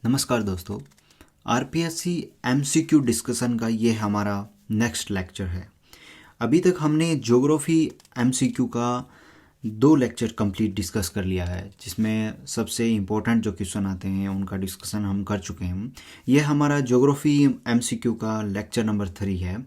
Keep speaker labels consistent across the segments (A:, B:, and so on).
A: नमस्कार दोस्तों। RPSC MCQ discussion का ये हमारा नेक्स्ट लेक्चर है। अभी तक हमने ज्योग्राफी एमसीक्यू का 2 लेक्चर कंप्लीट डिस्कस कर लिया है, जिसमें सबसे इम्पोर्टेंट जो क्वेश्चन आते हैं उनका डिस्कशन हम कर चुके हैं। ये हमारा ज्योग्राफी एमसीक्यू का लेक्चर नंबर 3 है।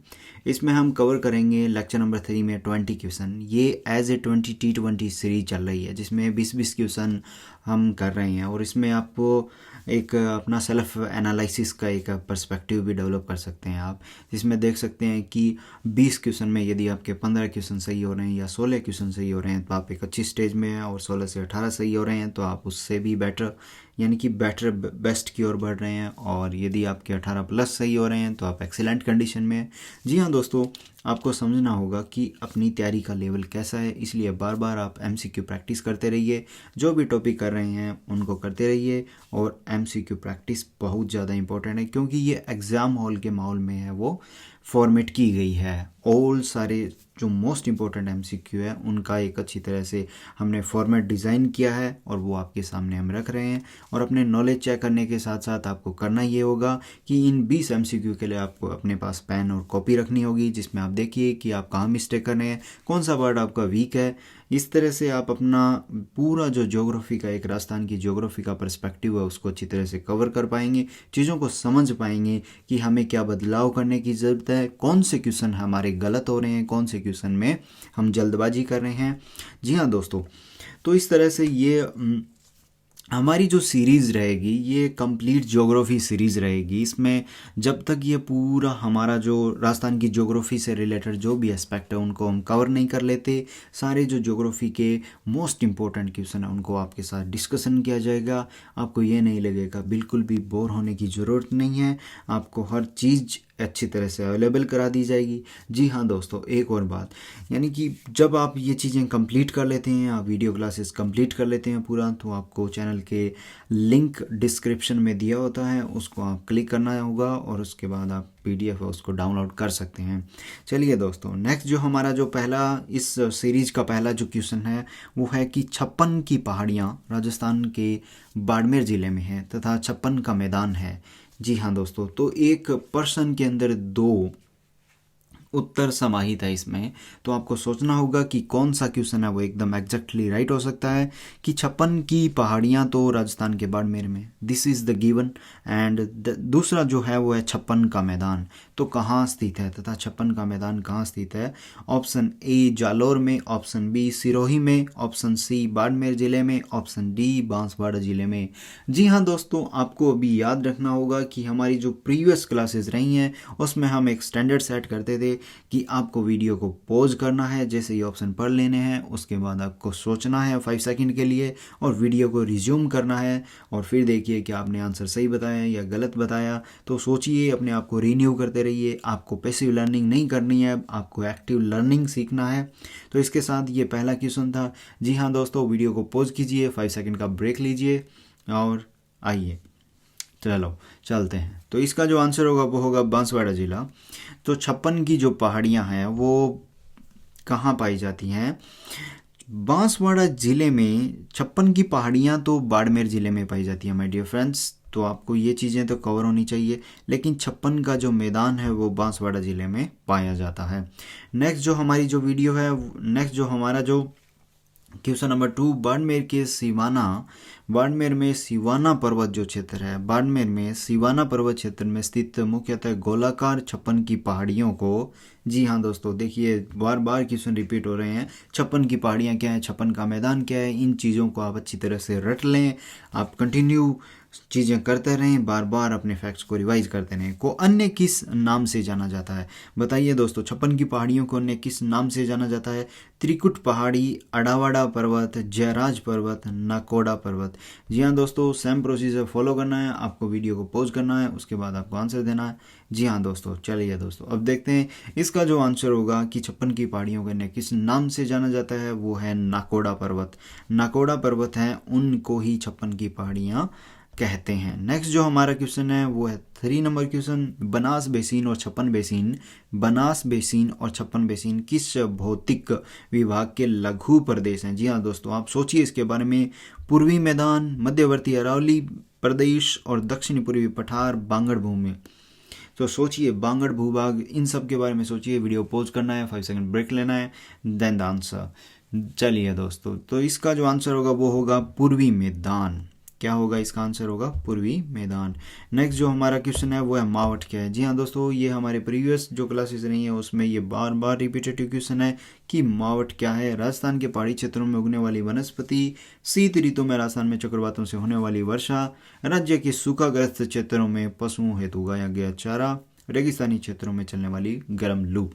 A: इसमें हम कवर करेंगे लेक्चर नंबर 3 में 20 क्वेश्चन। ये एज ए 20T20 सीरीज चल रही है, जिसमें 20-20 क्वेश्चन हम कर रहे हैं और इसमें आपको एक अपना सेल्फ एनालिसिस का एक पर्सपेक्टिव भी डेवलप कर सकते हैं आप, जिसमें देख सकते हैं कि 20 क्वेश्चन में यदि आपके 15 क्वेश्चन सही हो रहे हैं या 16 क्वेश्चन सही हो रहे हैं तो आप एक अच्छी स्टेज में हैं, और 16 से 18 सही हो रहे हैं तो आप उससे भी बेटर यानी कि बेस्ट की ओर बढ़ रहे हैं, और यदि आपके 18+ सही हो रहे हैं तो आप एक्सीलेंट कंडीशन में हैं। जी हाँ दोस्तों, आपको समझना होगा कि अपनी तैयारी का लेवल कैसा है, इसलिए बार बार आप एमसीक्यू प्रैक्टिस करते रहिए। जो भी टॉपिक कर रहे हैं उनको करते रहिए, और एमसीक्यू प्रैक्टिस बहुत ज़्यादा इंपॉर्टेंट है, क्योंकि ये एग्ज़ाम हॉल के माहौल में है वो फॉर्मेट की गई है। ऑल सारे जो मोस्ट इम्पोर्टेंट एमसीक्यू है उनका एक अच्छी तरह से हमने फॉर्मेट डिज़ाइन किया है और वो आपके सामने हम रख रहे हैं। और अपने नॉलेज चेक करने के साथ साथ आपको करना ये होगा कि इन 20 एमसीक्यू के लिए आपको अपने पास पेन और कॉपी रखनी होगी, जिसमें आप देखिए कि आप कहाँ मिस्टेक कर रहे हैं, कौन सा वर्ड आपका वीक है। इस तरह से आप अपना पूरा जो ज्योग्राफी का, एक राजस्थान की ज्योग्राफी का पर्सपेक्टिव है, उसको अच्छी तरह से कवर कर पाएंगे, चीज़ों को समझ पाएंगे कि हमें क्या बदलाव करने की ज़रूरत है, कौन से क्वेश्चन हमारे गलत हो रहे हैं, कौन से क्वेश्चन में हम जल्दबाजी कर रहे हैं। जी हाँ दोस्तों, तो इस तरह से ये हमारी जो सीरीज़ रहेगी ये कंप्लीट ज्योग्राफी सीरीज़ रहेगी। इसमें जब तक ये पूरा हमारा जो राजस्थान की ज्योग्राफी से रिलेटेड जो भी एस्पेक्ट है उनको हम कवर नहीं कर लेते, सारे जो ज्योग्राफी के मोस्ट इम्पोर्टेंट क्वेश्चन है उनको आपके साथ डिस्कशन किया जाएगा। आपको ये नहीं लगेगा, बिल्कुल भी बोर होने की ज़रूरत नहीं है, आपको हर चीज़ अच्छी तरह से अवेलेबल करा दी जाएगी। जी हाँ दोस्तों, एक और बात, यानी कि जब आप ये चीज़ें कंप्लीट कर लेते हैं, आप वीडियो क्लासेस कंप्लीट कर लेते हैं पूरा, तो आपको चैनल के लिंक डिस्क्रिप्शन में दिया होता है, उसको आप क्लिक करना होगा और उसके बाद आप PDF है उसको डाउनलोड कर सकते हैं। चलिए दोस्तों, नेक्स्ट जो हमारा जो पहला इस सीरीज का पहला जो क्वेश्चन है वो है कि 56 की पहाड़ियाँ राजस्थान के बाड़मेर ज़िले में है तथा 56 का मैदान है। जी हाँ दोस्तों, तो एक पर्सन के अंदर 2 उत्तर समाहित है इसमें, तो आपको सोचना होगा कि कौन सा क्वेश्चन है वो एकदम एग्जैक्टली राइट हो सकता है। कि 56 की पहाड़ियाँ तो राजस्थान के बाड़मेर में, this is the given. And दूसरा जो है वो है 56 का मैदान, तो कहाँ स्थित है तथा 56 का मैदान कहाँ स्थित है। ऑप्शन ए जालोर में, ऑप्शन बी सिरोही में, ऑप्शन सी बाड़मेर ज़िले में, ऑप्शन डी बांसवाड़ा ज़िले में। जी हाँ दोस्तों, आपको अभी याद रखना होगा कि हमारी जो प्रीवियस क्लासेस रही हैं उसमें हम एक स्टैंडर्ड सेट करते थे कि आपको वीडियो को पॉज करना है, जैसे ही ऑप्शन पढ़ लेने हैं उसके बाद आपको सोचना है 5 सेकंड के लिए और वीडियो को रिज्यूम करना है, और फिर देखिए कि आपने आंसर सही बताया या गलत बताया। तो सोचिए, अपने आप को रीन्यू करते रहिए। आपको पैसिव लर्निंग नहीं करनी है, आपको एक्टिव लर्निंग सीखना है। तो इसके साथ ये पहला क्वेश्चन था। जी हाँ दोस्तों, वीडियो को पॉज कीजिए, 5 सेकंड का ब्रेक लीजिए और आइए चलो चलते हैं। तो इसका जो आंसर होगा वो होगा बांसवाड़ा ज़िला। तो 56 की जो पहाड़ियाँ हैं वो कहाँ पाई जाती हैं? बांसवाड़ा ज़िले में 56 की पहाड़ियाँ तो बाड़मेर ज़िले में पाई जाती हैं माय डियर फ्रेंड्स। तो आपको ये चीज़ें तो कवर होनी चाहिए, लेकिन 56 का जो मैदान है वो बांसवाड़ा ज़िले में पाया जाता है। नेक्स्ट जो हमारी जो वीडियो है, नेक्स्ट जो हमारा जो क्वेश्चन नंबर 2, बाड़मेर में सिवाना पर्वत जो क्षेत्र है, बाड़मेर में सिवाना पर्वत क्षेत्र में स्थित मुख्यतः गोलाकार 56 की पहाड़ियों को। जी हाँ दोस्तों, देखिए बार बार क्वेश्चन रिपीट हो रहे हैं। 56 की पहाड़ियाँ क्या है, 56 का मैदान क्या है, इन चीज़ों को आप अच्छी तरह से रट लें। आप कंटिन्यू चीज़ें करते रहें, बार बार अपने फैक्ट्स को रिवाइज करते रहें। को अन्य किस नाम से जाना जाता है? बताइए दोस्तों, 56 की पहाड़ियों को अन्य किस नाम से जाना जाता है? त्रिकुट पहाड़ी, अडावाड़ा पर्वत, जयराज पर्वत, नाकोड़ा पर्वत। जी हाँ दोस्तों, सेम प्रोसीजर फॉलो करना है। आपको वीडियो को पॉज करना है, उसके बाद आपको आंसर देना है। जी हाँ दोस्तों, चलिए दोस्तों अब देखते हैं इसका जो आंसर होगा कि 56 की पहाड़ियों को अन्य किस नाम से जाना जाता है, वो है नाकोड़ा पर्वत। नाकोड़ा पर्वत है, उनको ही 56 की पहाड़ियाँ कहते हैं। नेक्स्ट जो हमारा क्वेश्चन है वो है 3 नंबर क्वेश्चन, बनास बेसिन और 56 बेसिन। बनास बेसिन और 56 बेसिन किस भौतिक विभाग के लघु प्रदेश हैं? जी हाँ दोस्तों, आप सोचिए इसके बारे में। पूर्वी मैदान, मध्यवर्ती अरावली प्रदेश और दक्षिणी पूर्वी पठार बांगड़ भूमि। तो सोचिए बांगड़ भूभाग, इन सब के बारे में सोचिए। वीडियो पॉज करना है, 5 सेकंड ब्रेक लेना है, देन द आंसर। चलिए दोस्तों, तो इसका जो आंसर होगा वो होगा पूर्वी मैदान। क्या होगा इसका आंसर? होगा पूर्वी मैदान। नेक्स्ट जो हमारा क्वेश्चन है वो है मावठ क्या है। जी हाँ दोस्तों, ये हमारे प्रीवियस जो क्लासेस रही है उसमें ये बार बार रिपीटेटिव क्वेश्चन है कि मावठ क्या है। राजस्थान के पहाड़ी क्षेत्रों में उगने वाली वनस्पति, शीत ऋतु में राजस्थान में चक्रवातों से होने वाली वर्षा, राज्य के सूखाग्रस्त क्षेत्रों में पशुओं हेतु उगाया गया चारा, रेगिस्तानी क्षेत्रों में चलने वाली गर्म लू।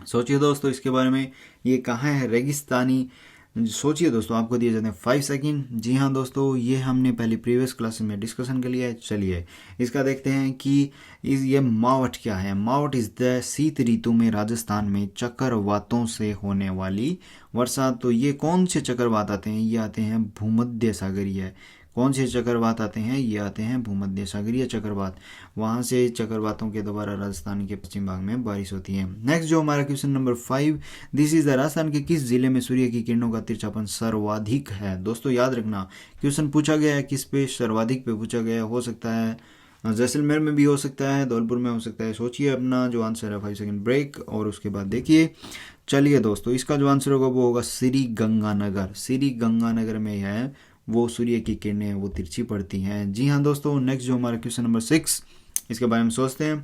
A: सोचिए दोस्तों इसके बारे में, ये कहाँ है रेगिस्तानी। सोचिए दोस्तों, आपको दिए जाते हैं 5 सेकंड। जी हाँ दोस्तों, ये हमने पहले प्रीवियस क्लास में डिस्कशन कर लिया है। चलिए इसका देखते हैं कि ये मावठ क्या है। मावठ इज द शीत ऋतु में राजस्थान में चक्रवातों से होने वाली वर्षा। तो ये कौन से चक्रवात आते हैं? ये आते हैं भूमध्य सागरीय। कौन से चक्रवात आते हैं? ये आते हैं भूमध्य सागरीय चक्रवात। वहाँ से चक्रवातों के द्वारा राजस्थान के पश्चिम भाग में बारिश होती है। नेक्स्ट जो हमारा question number 5, this is the Rajasthan के किस जिले में सूर्य की किरणों का तिरछापन सर्वाधिक है। दोस्तों याद रखना, क्वेश्चन पूछा गया है किस पे? सर्वाधिक पे पूछा गया है। हो सकता है जैसलमेर में भी हो सकता है, धौलपुर में हो सकता है। सोचिए अपना जो आंसर है, 5 सेकंड ब्रेक और उसके बाद देखिए। चलिए दोस्तों, इसका जो आंसर होगा वो होगा श्री गंगानगर। श्री गंगानगर में है वो सूर्य की किरणें वो तिरछी पड़ती हैं। जी हाँ दोस्तों, नेक्स्ट जो हमारा क्वेश्चन नंबर 6, इसके बारे में सोचते हैं।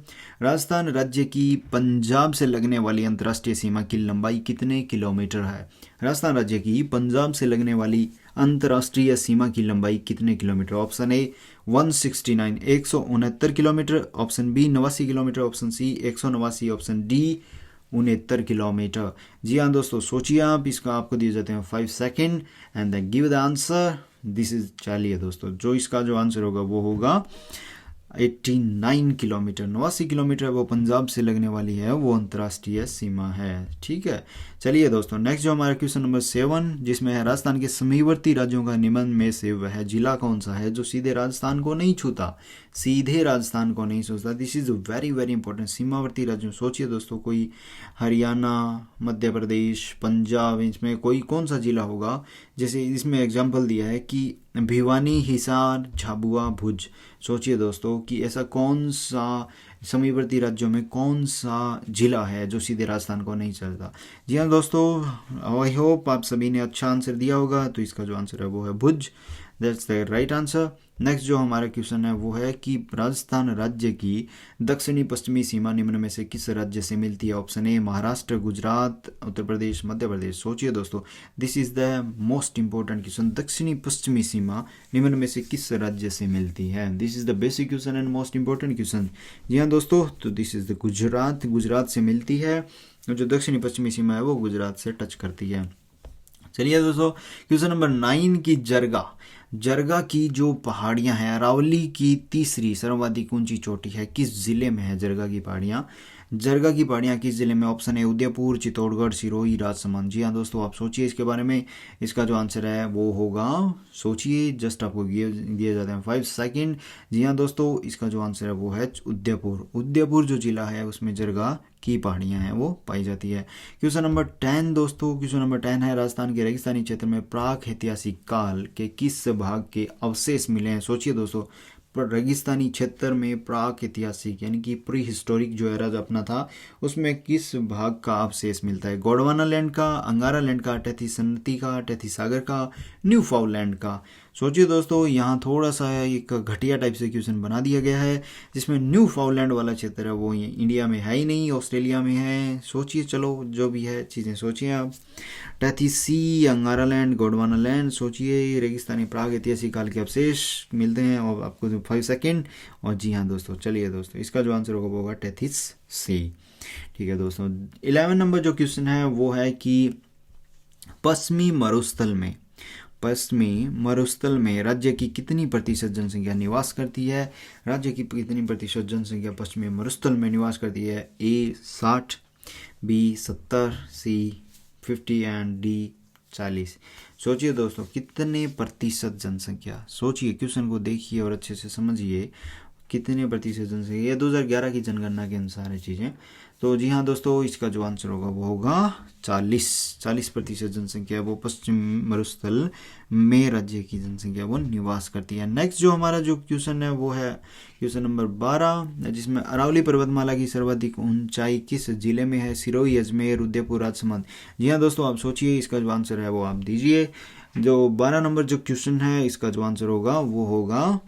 A: राजस्थान राज्य की पंजाब से लगने वाली अंतर्राष्ट्रीय सीमा की लंबाई कितने किलोमीटर है? राजस्थान राज्य की पंजाब से लगने वाली अंतर्राष्ट्रीय सीमा की लंबाई कितने kilometre? Option A 169 169 kilometre, option B 89 kilometre, option C 189, option D 69 kilometre. जी हाँ दोस्तों, सोचिए आप। इसका आपको दिए जाते हैं 5 second and then give the answer. This is, चलिए दोस्तों, जो इसका जो आंसर होगा वो होगा 89 किलोमीटर। 89 किलोमीटर वो पंजाब से लगने वाली है, वो अंतर्राष्ट्रीय सीमा है। ठीक है, चलिए दोस्तों, नेक्स्ट जो हमारा क्वेश्चन नंबर 7, जिसमें है राजस्थान के समीपवर्ती राज्यों का निबंध में से वह जिला कौन सा है जो सीधे राजस्थान को नहीं छूता? सीधे राजस्थान को नहीं छूता। This is very very important. सीमावर्ती राज्यों, सोचिए दोस्तों, कोई हरियाणा, मध्य प्रदेश, पंजाब, इसमें कोई कौन सा जिला होगा? जैसे इसमें एग्जाम्पल दिया है कि भिवानी, हिसार, झाबुआ, भुज। सोचिए दोस्तों कि ऐसा कौन सा समीपवर्ती राज्यों में कौन सा जिला है जो सीधे राजस्थान को नहीं चलता। जी हाँ दोस्तों, आई होप आप सभी ने अच्छा आंसर दिया होगा। तो इसका जो आंसर है वो है Bhuj. That's the right answer. Next जो हमारा क्वेश्चन है वो है कि राजस्थान राज्य की दक्षिणी पश्चिमी सीमा निम्न में से किस राज्य से मिलती है? Option A Maharashtra, Gujarat, Uttar Pradesh, Madhya Pradesh. सोचिए दोस्तों, this is the most important question. दक्षिणी पश्चिमी सीमा निम्न में से किस राज्य से मिलती है? This is the basic question and most important question. जी हाँ दोस्तों, तो this is the Gujarat. Gujarat से मिलती है। जो दक्षिणी पश्चिमी सीमा है वो गुजरात से टच करती है। चलिए दोस्तों, क्वेश्चन नंबर 9 की जरगा। जरगा की जो पहाड़ियां हैं, अरावली की तीसरी सर्वाधिक ऊंची चोटी है, किस जिले में है जरगा की पहाड़ियां? जरगा की पहाड़ियां किस जिले में? ऑप्शन है उदयपुर, चित्तौड़गढ़, सिरोही, राजसमंद। जी हाँ दोस्तों, आप सोचिए इसके बारे में। इसका जो आंसर है वो होगा, सोचिए, जस्ट आपको दिए जाते हैं 5 सेकेंड। जी हाँ दोस्तों, इसका जो आंसर है वो है उदयपुर। उदयपुर जो जिला है उसमें जरगा की पहाड़ियां हैं वो पाई जाती है। क्वेश्चन नंबर 10 दोस्तों, क्वेश्चन नंबर 10 है राजस्थान के रेगिस्तानी क्षेत्र में प्राक ऐतिहासिक काल के किस भाग के अवशेष मिले हैं? सोचिए दोस्तों, रेगिस्तानी क्षेत्र में प्राक ऐतिहासिक यानी कि प्री हिस्टोरिक जो एरा अपना था उसमें किस भाग का अवशेष मिलता है? गोंडवाना लैंड का, अंगारा लैंड का, टैथी सन्नती का, टैथी सागर का, न्यू फाउंडलैंड का। सोचिए दोस्तों, यहाँ थोड़ा सा एक घटिया टाइप से क्वेश्चन बना दिया गया है, जिसमें न्यू फाउंडलैंड वाला क्षेत्र है वो इंडिया में है ही नहीं, ऑस्ट्रेलिया में है। सोचिए, चलो जो भी है चीज़ें सोचिए आप। टैथी सी, अंगारा लैंड, गोंडवाना लैंड। सोचिए, रेगिस्तानी प्राग ऐतिहासिक काल के अवशेष मिलते हैं। और आपको 5 सेकेंड। और जी हाँ दोस्तों, चलिए दोस्तों, इसका जो आंसर होगा वो होगा टैथिस सी। ठीक है दोस्तों, 11 नंबर जो क्वेश्चन है वो है कि पश्चिमी मरुस्थल में राज्य की कितनी प्रतिशत जनसंख्या निवास करती है? राज्य की कितनी प्रतिशत जनसंख्या पश्चिमी मरुस्थल में निवास करती है? ए 60, बी 70, सी 50 एंड डी 40। सोचिए दोस्तों, कितने प्रतिशत जनसंख्या? सोचिए, क्वेश्चन को देखिए और अच्छे से समझिए कितने प्रतिशत जनसंख्या, ये 2011 की जनगणना के अनुसार है चीज़ें। तो जी हाँ दोस्तों, इसका जो आंसर होगा वो होगा 40% जनसंख्या वो पश्चिम मरुस्थल में राज्य की जनसंख्या वो निवास करती है। नेक्स्ट जो हमारा जो क्वेश्चन है वो है क्वेश्चन नंबर 12, जिसमें अरावली पर्वतमाला की सर्वाधिक ऊंचाई किस जिले में है? सिरोही, अजमेर, उदयपुर, राजसमंद। जी हाँ दोस्तों, आप सोचिए, इसका जो आंसर है वो आप दीजिए। जो 12 नंबर जो क्वेश्चन है, इसका जो आंसर होगा वो होगा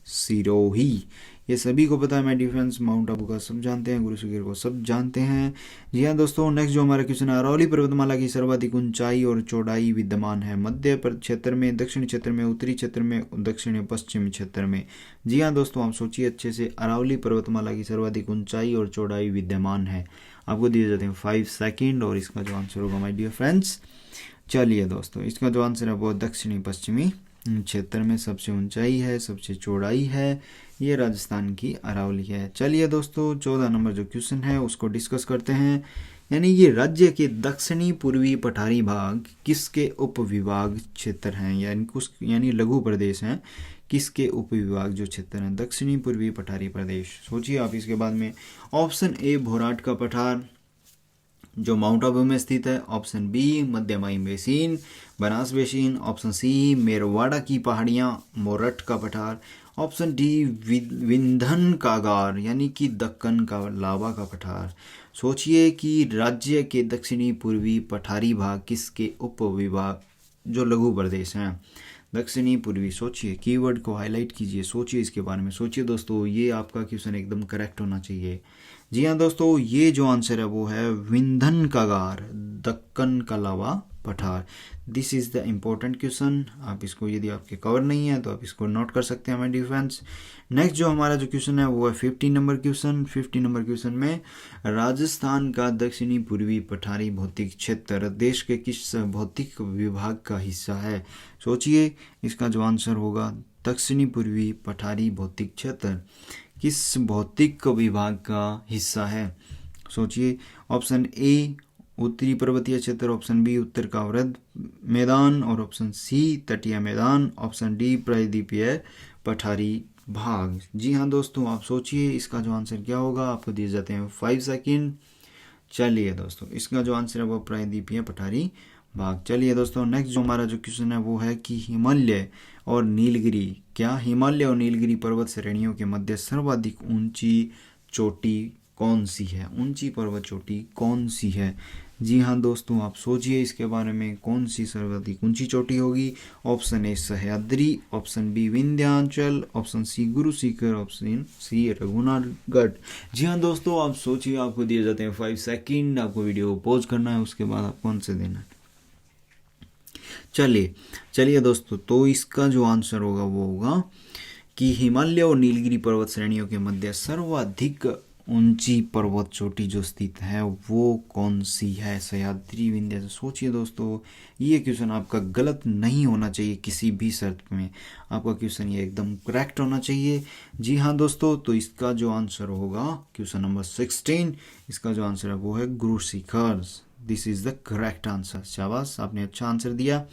A: सिरोही। ये सभी को पता है, my dear friends, mount Abu का सब जानते हैं, गुरु शिखर को सब जानते हैं। जी हाँ दोस्तों, नेक्स्ट जो हमारा क्वेश्चन है, अरावली पर्वतमाला की सर्वाधिक ऊंचाई और चौड़ाई विद्यमान है मध्य क्षेत्र में, दक्षिणी क्षेत्र में, उत्तरी क्षेत्र में, दक्षिण पश्चिमी क्षेत्र में। जी हाँ दोस्तों, आप सोचिए अच्छे से, अरावली पर्वतमाला की सर्वाधिक ऊंचाई और चौड़ाई विद्यमान है। आपको दिए जाते हैं 5 सेकेंड और इसका जो आंसर होगा माय डियर फ्रेंड्स, चलिए दोस्तों, इसका जो आंसर है वो दक्षिणी पश्चिमी क्षेत्र में सबसे ऊंचाई है, सबसे चौड़ाई है, ये राजस्थान की अरावली है। चलिए दोस्तों, 14 नंबर जो क्वेश्चन है उसको डिस्कस करते हैं। यानी ये राज्य के दक्षिणी पूर्वी पठारी भाग किसके उपविभाग क्षेत्र हैं, यानी लघु प्रदेश हैं, किसके उपविभाग जो क्षेत्र हैं? दक्षिणी पूर्वी पठारी प्रदेश। सोचिए आप इसके बाद में। ऑप्शन ए भोराट का पठार जो माउंट आबू में स्थित है, ऑप्शन बी मध्यमाई basin, Banas basin, option C Merwara की पहाड़ियाँ, मोरठ का पठार, ऑप्शन डी विंधन कागार यानी कि दक्कन का लावा का पठार। सोचिए कि राज्य के दक्षिणी पूर्वी पठारी भाग किसके उपविभाग जो लघु प्रदेश हैं? दक्षिणी पूर्वी, सोचिए, कीवर्ड को हाईलाइट कीजिए, सोचिए इसके बारे में, सोचिए दोस्तों, ये आपका क्वेश्चन एकदम करेक्ट होना चाहिए। जी हाँ दोस्तों, ये जो आंसर है वो है विंधन कागार, दक्कन का लावा पठार। This is the important question. आप इसको, यदि आपके कवर नहीं है तो आप इसको नोट कर सकते हैं माय डियर फ्रेंड्स। नेक्स्ट जो हमारा जो क्वेश्चन है वो है 50 नंबर क्वेश्चन। 50 नंबर क्वेश्चन में राजस्थान का दक्षिणी पूर्वी पठारी भौतिक क्षेत्र देश के किस भौतिक विभाग का हिस्सा है? सोचिए, इसका जो आंसर होगा दक्षिणी पूर्वी पठारी भौतिक क्षेत्र किस भौतिक विभाग का हिस्सा है? सोचिए, ऑप्शन ए उत्तरी पर्वतीय क्षेत्र, ऑप्शन बी उत्तर का अवरद मैदान और ऑप्शन सी तटीय मैदान, ऑप्शन डी प्रायद्वीपीय पठारी भाग। जी हाँ दोस्तों, आप सोचिए इसका जो आंसर क्या होगा। आपको दिए जाते हैं 5 सेकेंड। चलिए दोस्तों, इसका जो आंसर है वो प्रायद्वीपीय पठारी भाग। चलिए दोस्तों, नेक्स्ट जो हमारा जो क्वेश्चन है वो है कि हिमालय और नीलगिरी, क्या हिमालय और नीलगिरी पर्वत श्रेणियों के मध्य सर्वाधिक ऊंची चोटी कौन सी है? ऊंची पर्वत चोटी कौन सी है? जी हाँ दोस्तों, आप सोचिए इसके बारे में, कौन सी सर्वाधिक ऊंची चोटी होगी? Option A Sahyadri, option B Vindhyachal, option C Guru Shikhar, option C Raghunathgarh. जी हाँ दोस्तों, आप सोचिए, आपको दिए जाते हैं 5 सेकेंड। आपको वीडियो को पॉज करना है, उसके बाद आपको आंसर देना है। चलिए दोस्तों, तो इसका जो आंसर होगा वो होगा कि हिमालय और नीलगिरी पर्वत श्रेणियों के मध्य सर्वाधिक ऊंची पर्वत चोटी जो स्थित है वो कौन सी है? सह्याद्री, विंध्याचल। सोचिए दोस्तों, ये क्वेश्चन आपका गलत नहीं होना चाहिए किसी भी शर्त में, आपका क्वेश्चन ये एकदम करेक्ट होना चाहिए। जी हाँ दोस्तों, तो इसका जो आंसर होगा क्वेश्चन नंबर 16, इसका जो आंसर है वो है Guru Shikhar. This is the correct answer. शाबाश, आपने अच्छा आंसर दिया।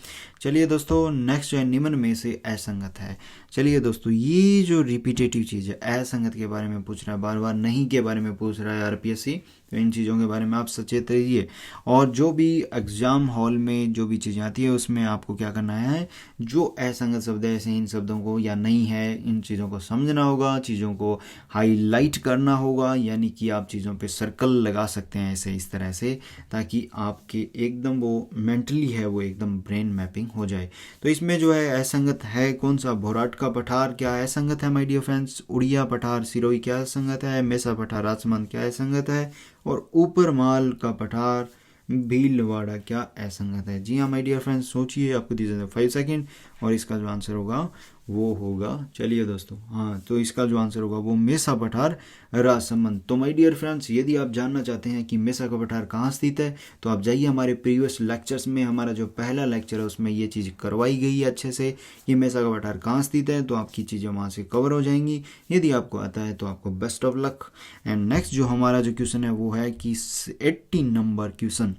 A: चलिए दोस्तों, नेक्स्ट जो है निम्न में से असंगत है। चलिए दोस्तों, ये जो रिपीटेटिव चीज़ है, असंगत के बारे में पूछ रहा है, बार बार नहीं के बारे में पूछ रहा है आरपीएससी, तो इन चीज़ों के बारे में आप सचेत रहिए। और जो भी एग्जाम हॉल में जो भी चीज़ें आती है उसमें आपको क्या करना है, जो असंगत शब्द है ऐसे इन शब्दों को या नहीं है, इन चीज़ों को समझना होगा, चीज़ों को हाईलाइट करना होगा, यानी कि आप चीज़ों पे सर्कल लगा सकते हैं ऐसे इस तरह से, ताकि आपके एकदम वो मेंटली है वो एकदम ब्रेन मैपिंग हो जाए। तो इसमें जो है असंगत है कौन सा? भोराट का पठार क्या असंगत है माय डियर फ्रेंड्स? उड़िया पठार सिरोही क्या असंगत है? मेसा पठार राजसमंद क्या असंगत है? और ऊपरमाल का पठार भीलवाड़ा क्या असंगत है? जी हाँ माय डियर फ्रेंड्स, सोचिए, आपको दिए जाते हैं 5 सेकेंड और इसका जो आंसर होगा वो होगा, चलिए दोस्तों, हाँ, तो इसका जो आंसर होगा वो मेसा पठार राजसमंद। तो माय डियर फ्रेंड्स, यदि आप जानना चाहते हैं कि मेसा का पठार कहाँ स्थित है तो आप जाइए हमारे प्रीवियस लेक्चर्स में, हमारा जो पहला लेक्चर है उसमें ये चीज़ करवाई गई है अच्छे से कि मेसा का पठार कहाँ स्थित है, तो आपकी चीज़ें वहाँ से कवर हो जाएंगी। यदि आपको आता है तो आपको best of luck. And next जो हमारा जो क्वेश्चन है वो है कि 18 number question.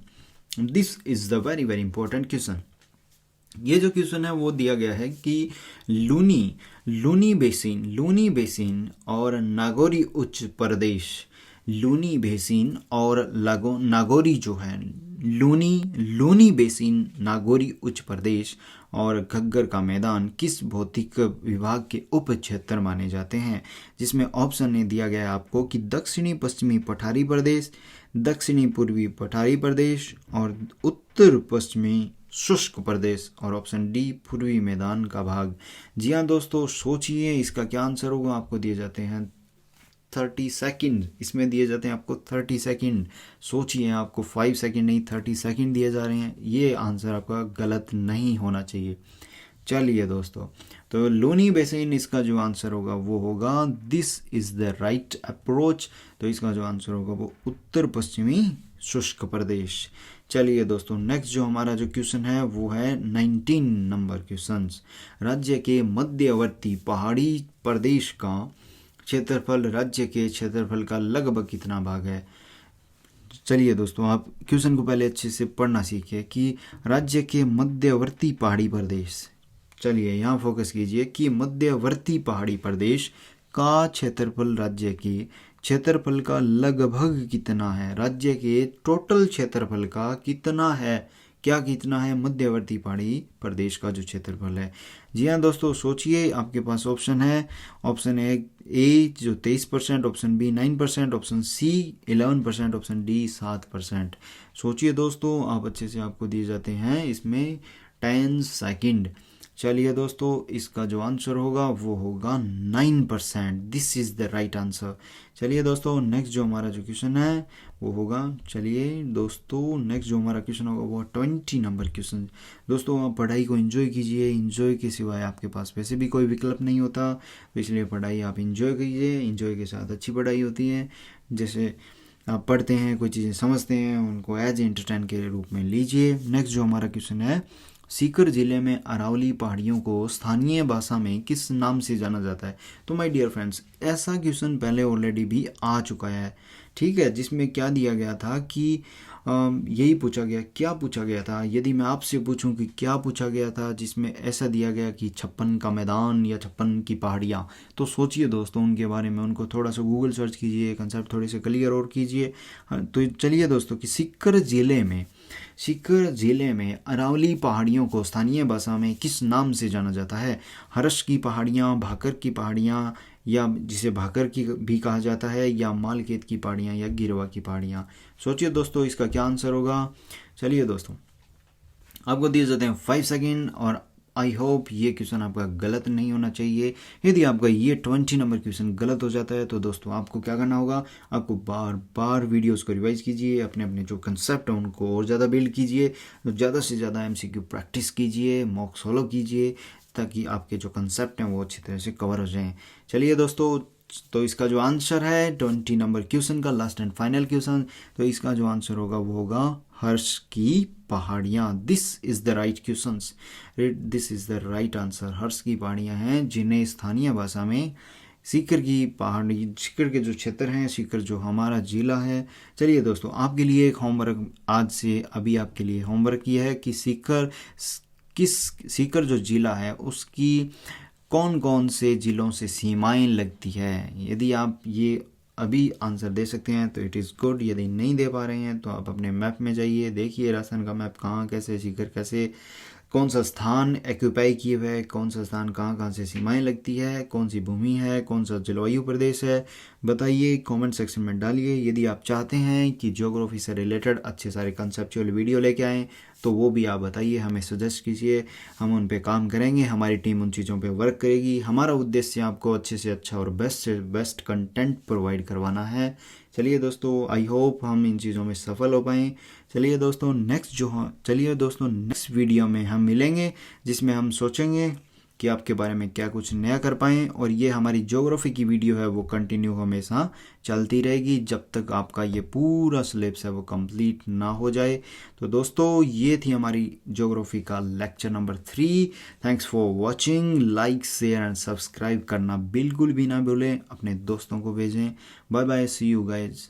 A: This is the very very important question. ये जो क्वेश्चन है वो दिया गया है कि लूनी बेसिन और नागोरी उच्च प्रदेश, लूनी बेसिन और नागोरी जो है, लूनी बेसिन, नागोरी उच्च प्रदेश और घग्गर का मैदान किस भौतिक विभाग के उप क्षेत्र माने जाते हैं? जिसमें ऑप्शन ने दिया गया है आपको कि दक्षिणी पश्चिमी पठारी प्रदेश, दक्षिणी पूर्वी पठारी प्रदेश और उत्तर पश्चिमी शुष्क प्रदेश, और ऑप्शन डी पूर्वी मैदान का भाग। जी हाँ दोस्तों, सोचिए इसका क्या आंसर होगा। आपको दिए जाते हैं 30 सेकंड, इसमें दिए जाते हैं आपको 30 सेकंड। सोचिए, आपको 5 सेकंड नहीं 30 सेकंड दिए जा रहे हैं। ये आंसर आपका गलत नहीं होना चाहिए। चलिए दोस्तों, तो लूनी बेसिन इसका जो आंसर होगा वो होगा this is the right approach. तो इसका जो आंसर होगा वो उत्तर पश्चिमी शुष्क प्रदेश। चलिए दोस्तों, नेक्स्ट जो हमारा जो क्वेश्चन है वो है 19 नंबर क्वेश्चन। राज्य के मध्यवर्ती पहाड़ी प्रदेश का क्षेत्रफल राज्य के क्षेत्रफल का लगभग कितना भाग है? चलिए दोस्तों, आप क्वेश्चन को पहले अच्छे से पढ़ना सीखिए कि राज्य के मध्यवर्ती पहाड़ी प्रदेश, चलिए यहाँ फोकस कीजिए कि मध्यवर्ती पहाड़ी प्रदेश का क्षेत्रफल राज्य के क्षेत्रफल का लगभग कितना है? राज्य के टोटल क्षेत्रफल का कितना है? क्या कितना है मध्यवर्ती पहाड़ी प्रदेश का जो क्षेत्रफल है? जी हाँ दोस्तों, सोचिए, आपके पास ऑप्शन है। ऑप्शन ए जो 23%, option B 9%, option C 11%, option D 7%। सोचिए दोस्तों, आप अच्छे से, आपको दिए जाते हैं इसमें 10 सेकंड। चलिए दोस्तों, इसका जो आंसर होगा वो होगा 9%। This is the right answer. चलिए दोस्तों, नेक्स्ट जो हमारा जो क्वेश्चन है वो होगा, चलिए दोस्तों, नेक्स्ट जो हमारा क्वेश्चन होगा वो 20 नंबर क्वेश्चन। दोस्तों, आप पढ़ाई को एंजॉय कीजिए। एंजॉय के सिवाय आपके पास वैसे भी कोई विकल्प नहीं होता, तो इसलिए पढ़ाई आप एंजॉय कीजिए। एंजॉय के साथ अच्छी पढ़ाई होती है। जैसे आप पढ़ते हैं, कोई चीज़ें समझते हैं, उनको एज एंटरटेन के रूप में लीजिए। नेक्स्ट जो हमारा क्वेश्चन है, सीकर जिले में अरावली पहाड़ियों को स्थानीय भाषा में किस नाम से जाना जाता है? तो माय डियर फ्रेंड्स, ऐसा क्वेश्चन पहले ऑलरेडी भी आ चुका है, ठीक है, जिसमें क्या दिया गया था कि यही पूछा गया, क्या पूछा गया था? यदि मैं आपसे पूछूं कि क्या पूछा गया था, जिसमें ऐसा दिया गया कि 56 का मैदान या 56 की पहाड़ियाँ, तो सोचिए दोस्तों उनके बारे में, उनको थोड़ा सा गूगल सर्च कीजिए, कंसेप्ट थोड़े से क्लियर और कीजिए। तो चलिए दोस्तों, कि सीकर जिले में अरावली पहाड़ियों को स्थानीय भाषा में किस नाम से जाना जाता है? हर्ष की पहाड़ियाँ, भाकर की पहाड़ियाँ, या जिसे भाकर की भी कहा जाता है, या मालकेत की पहाड़ियाँ, या गिरवा की पहाड़ियाँ। सोचिए दोस्तों, इसका क्या आंसर होगा। चलिए दोस्तों, आपको दिए जाते हैं 5 सेकेंड, और आई होप ये क्वेश्चन आपका गलत नहीं होना चाहिए। यदि आपका ये 20 नंबर क्वेश्चन गलत हो जाता है तो दोस्तों आपको क्या करना होगा, आपको बार बार वीडियोस को रिवाइज कीजिए, अपने अपने जो कंसेप्ट है उनको और ज़्यादा बिल्ड कीजिए, ज़्यादा से ज़्यादा MCQ प्रैक्टिस कीजिए, मॉक सोल्व कीजिए, ताकि आपके जो कंसेप्ट हैं वो अच्छी तरह से कवर हो जाएँ। चलिए दोस्तों, तो इसका जो आंसर है 20 नंबर क्वेश्चन का लास्ट एंड फाइनल क्वेश्चन, तो इसका जो आंसर होगा वो होगा हर्ष की पहाड़ियाँ। This is the right question, this is the right answer. Harsh की पहाड़ियाँ हैं जिन्हें स्थानीय भाषा में सीकर की पहाड़ी, सीकर के जो क्षेत्र हैं, सीकर जो हमारा जिला है। चलिए दोस्तों, आपके लिए एक होमवर्क आज से अभी आपके लिए होमवर्क ये है कि सीकर जो जिला है उसकी कौन कौन से जिलों से सीमाएं लगती है। यदि आप ये अभी आंसर दे सकते हैं तो इट इज़ गुड। यदि नहीं दे पा रहे हैं तो आप अपने मैप में जाइए, देखिए राजस्थान का मैप कहाँ कैसे, सीकर कैसे, कौन सा स्थान एक्यूपाई किए हुए है, कौन सा स्थान कहाँ कहाँ से सीमाएं लगती है, कौन सी भूमि है, कौन सा जलवायु प्रदेश है, बताइए, कमेंट सेक्शन में डालिए। यदि आप चाहते हैं कि ज्योग्राफी से रिलेटेड अच्छे सारे कंसेप्चुअल वीडियो लेके आएँ तो वो भी आप बताइए, हमें सजेस्ट कीजिए, हम उन पे काम करेंगे, हमारी टीम उन चीज़ों पे वर्क करेगी। हमारा उद्देश्य आपको अच्छे से अच्छा और बेस्ट से बेस्ट कंटेंट प्रोवाइड करवाना है। चलिए दोस्तों, आई होप हम इन चीज़ों में सफल हो पाएँ। चलिए दोस्तों, नेक्स्ट वीडियो में हम मिलेंगे, जिसमें हम सोचेंगे कि आपके बारे में क्या कुछ नया कर पाएँ, और ये हमारी ज्योग्राफी की वीडियो है वो कंटिन्यू हमेशा चलती रहेगी जब तक आपका ये पूरा सिलेबस है वो कंप्लीट ना हो जाए। तो दोस्तों, ये थी हमारी ज्योग्राफी का lecture number 3। Thanks for watching. Like, share and subscribe करना बिल्कुल भी ना भूलें, अपने दोस्तों को भेजें। Bye bye, see you guys.